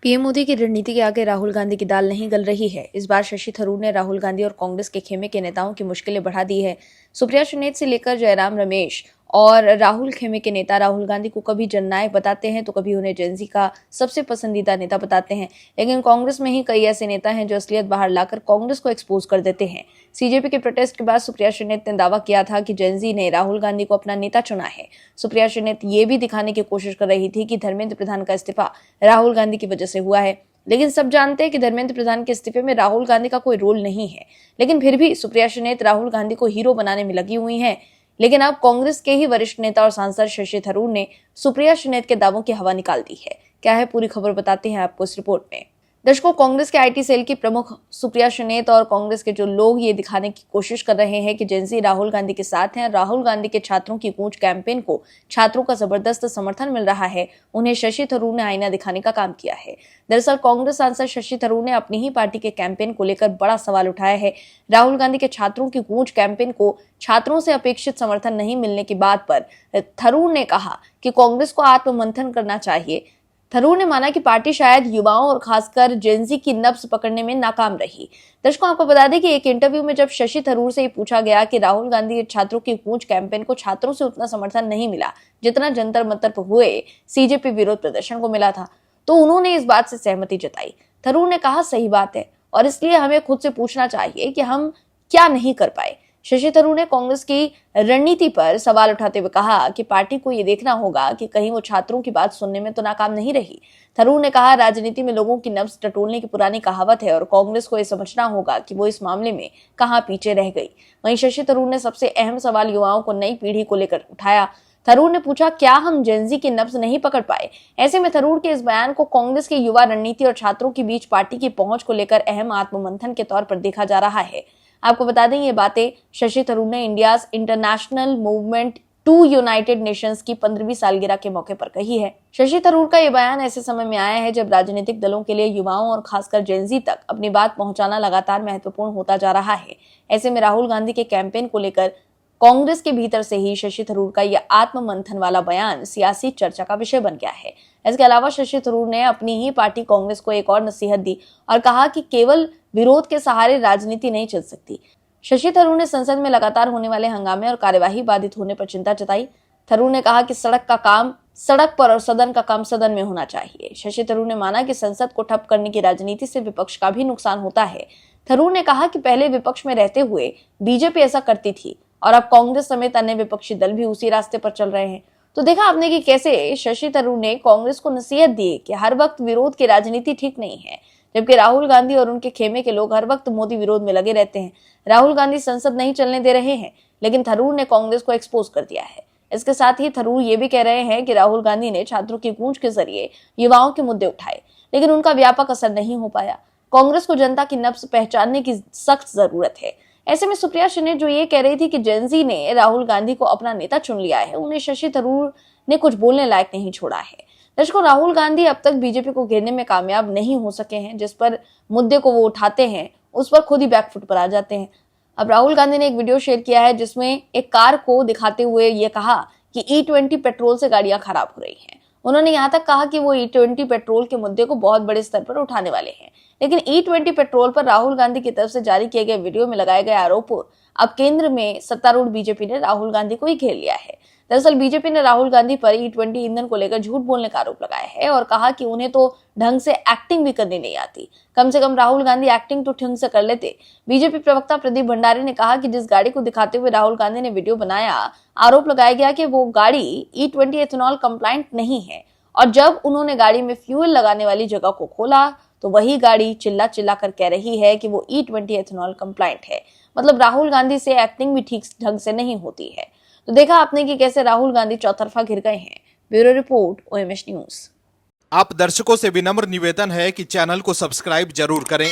PM Modi की रणनीति के आगे राहुल गांधी की दाल नहीं गल रही है। इस बार शशि थरूर ने राहुल गांधी और कांग्रेस के खेमे के नेताओं की मुश्किलें बढ़ा दी है। सुप्रिया सुनीत से लेकर जयराम रमेश और राहुल खेमे के नेता राहुल गांधी को कभी जननायक बताते हैं तो कभी उन्हें जेनजी का सबसे पसंदीदा नेता बताते हैं। लेकिन कांग्रेस में ही कई ऐसे नेता हैं जो असलियत बाहर लाकर कांग्रेस को एक्सपोज कर देते हैं। सीजेपी के प्रोटेस्ट के बाद सुप्रिया सुनीत ने दावा किया था कि जेनजी ने राहुल गांधी को अपना नेता चुना है। सुप्रिया सुनीत ये भी दिखाने की कोशिश कर रही थी कि धर्मेंद्र प्रधान का इस्तीफा राहुल गांधी की वजह से हुआ है। लेकिन सब जानते हैं कि धर्मेंद्र प्रधान के इस्तीफे में राहुल गांधी का कोई रोल नहीं है। लेकिन फिर भी सुप्रिया सुनीत राहुल गांधी को हीरो बनाने में लगी हुई हैं। लेकिन अब कांग्रेस के ही वरिष्ठ नेता और सांसद शशि थरूर ने सुप्रिया सुनीत के दावों की हवा निकाल दी है। क्या है पूरी खबर बताते हैं आपको इस रिपोर्ट में। दर्शकों, कांग्रेस के आईटी सेल की प्रमुख सुप्रिया सुनीत और कांग्रेस के जो लोग ये दिखाने की कोशिश कर रहे हैं कि जेनजी राहुल गांधी के साथ हैं। राहुल गांधी के छात्रों की गूंज कैंपेन को छात्रों का जबरदस्त समर्थन मिल रहा है। उन्हें शशि थरूर ने आईना दिखाने का काम किया है। दरअसल कांग्रेस सांसद शशि थरूर ने अपनी ही पार्टी के कैंपेन को लेकर बड़ा सवाल उठाया है। राहुल गांधी के छात्रों की गूंज कैंपेन को छात्रों से अपेक्षित समर्थन नहीं मिलने की बात पर थरूर ने कहा कि कांग्रेस को आत्ममंथन करना चाहिए। थरूर ने माना कि पार्टी शायद युवाओं और खासकर जेनजी की नब्ज पकड़ने में नाकाम रही। दर्शकों, आपको बता दें कि एक इंटरव्यू में जब शशि थरूर से पूछा गया कि राहुल गांधी के छात्रों की गूंज कैंपेन को छात्रों से उतना समर्थन नहीं मिला जितना जंतर मंतर पर हुए सीजेपी विरोध प्रदर्शन को मिला था, तो उन्होंने इस बात से सहमति जताई। थरूर ने कहा, सही बात है और इसलिए हमें खुद से पूछना चाहिए कि हम क्या नहीं कर पाए। शशि थरूर ने कांग्रेस की रणनीति पर सवाल उठाते हुए कहा कि पार्टी को ये देखना होगा कि कहीं वो छात्रों की बात सुनने में तो नाकाम नहीं रही। थरूर ने कहा, राजनीति में लोगों की नब्ज टटोलने की पुरानी कहावत है और कांग्रेस को ये समझना होगा कि वो इस मामले में कहां पीछे रह गई। वहीं शशि थरूर ने सबसे अहम सवाल युवाओं को नई पीढ़ी को लेकर उठाया। थरूर ने पूछा, क्या हम जेनजी की नब्ज नहीं पकड़ पाए? ऐसे में थरूर के इस बयान को कांग्रेस की युवा रणनीति और छात्रों के बीच पार्टी की पहुंच को लेकर अहम आत्ममंथन के तौर पर देखा जा रहा है। आपको बता दें, ये बातें शशि थरूर ने India's international movement to United Nations की 15वीं सालगिरह के मौके पर कही है। शशि थरूर का ये बयान ऐसे समय में आया है जब राजनीतिक दलों के लिए युवाओं और खासकर जेनजी तक अपनी बात पहुंचाना लगातार महत्वपूर्ण होता जा रहा है। ऐसे में राहुल गांधी के कैंपेन को लेकर कांग्रेस के भीतर से ही शशि थरूर का यह आत्ममंथन वाला बयान सियासी चर्चा का विषय बन गया है। इसके अलावा शशि थरूर ने अपनी ही पार्टी कांग्रेस को एक और नसीहत दी और कहा कि केवल विरोध के सहारे राजनीति नहीं चल सकती। शशि थरूर ने संसद में लगातार होने वाले हंगामे और कार्यवाही बाधित होने पर चिंता जताई। थरूर ने कहा कि सड़क का काम सड़क पर और सदन का काम सदन में होना चाहिए। शशि थरूर ने माना कि संसद को ठप करने की राजनीति से विपक्ष का भी नुकसान होता है। थरूर ने कहा कि पहले विपक्ष में रहते हुए बीजेपी ऐसा करती थी और अब कांग्रेस समेत अन्य विपक्षी दल भी उसी रास्ते पर चल रहे हैं। तो देखा आपने कि कैसे शशि थरूर ने कांग्रेस को नसीहत दी कि हर वक्त विरोध की राजनीति ठीक नहीं है, जबकि राहुल गांधी और उनके खेमे के लोग हर वक्त मोदी विरोध में लगे रहते हैं। राहुल गांधी संसद नहीं चलने दे रहे हैं, लेकिन थरूर ने कांग्रेस को एक्सपोज कर दिया है। इसके साथ ही थरूर ये भी कह रहे हैं कि राहुल गांधी ने छात्रों की गूंज के जरिए युवाओं के मुद्दे उठाए, लेकिन उनका व्यापक असर नहीं हो पाया। कांग्रेस को जनता की नब्ज पहचानने की सख्त जरूरत है। ऐसे में सुप्रिया सुनीत जो ये कह रही थी कि जेनजी ने राहुल गांधी को अपना नेता चुन लिया है, उन्हें शशि थरूर ने कुछ बोलने लायक नहीं छोड़ा है। दर्शकों, राहुल गांधी अब तक बीजेपी को घेरने में कामयाब नहीं हो सके हैं। जिस पर मुद्दे को वो उठाते हैं उस पर खुद ही बैकफुट पर आ जाते हैं। अब राहुल गांधी ने एक वीडियो शेयर किया है जिसमें एक कार को दिखाते हुए ये कहा कि E20 पेट्रोल से गाड़ियां खराब हो रही हैं। उन्होंने यहाँ तक कहा कि वो E20 पेट्रोल के मुद्दे को बहुत बड़े स्तर पर उठाने वाले हैं। लेकिन E20 पेट्रोल पर राहुल गांधी की तरफ से जारी किए गए वीडियो में लगाए गए आरोप अब केंद्र में सत्तारूढ़ बीजेपी ने राहुल गांधी को ही घेर लिया है। दरअसल बीजेपी ने राहुल गांधी पर E20 ईंधन को लेकर झूठ बोलने का आरोप लगाया है और कहा कि उन्हें तो ढंग से एक्टिंग भी करनी नहीं आती। कम से कम राहुल गांधी एक्टिंग तो ढंग से कर लेते। बीजेपी प्रवक्ता प्रदीप भंडारी ने कहा कि जिस गाड़ी को दिखाते हुए राहुल गांधी ने वीडियो बनाया, आरोप लगाया गया कि वो गाड़ी E20 एथेनॉल कंप्लायंट नहीं है और जब उन्होंने गाड़ी में फ्यूल लगाने वाली जगह को खोला तो वही गाड़ी चिल्ला चिल्ला कर कह रही है कि वो E20 एथेनॉल कंप्लायंट है। मतलब राहुल गांधी से एक्टिंग भी ठीक ढंग से नहीं होती है। तो देखा आपने कि कैसे राहुल गांधी चौतरफा घिर गए हैं। Bureau report, OMS news. आप दर्शकों से विनम्र निवेदन है कि चैनल को सब्सक्राइब जरूर करें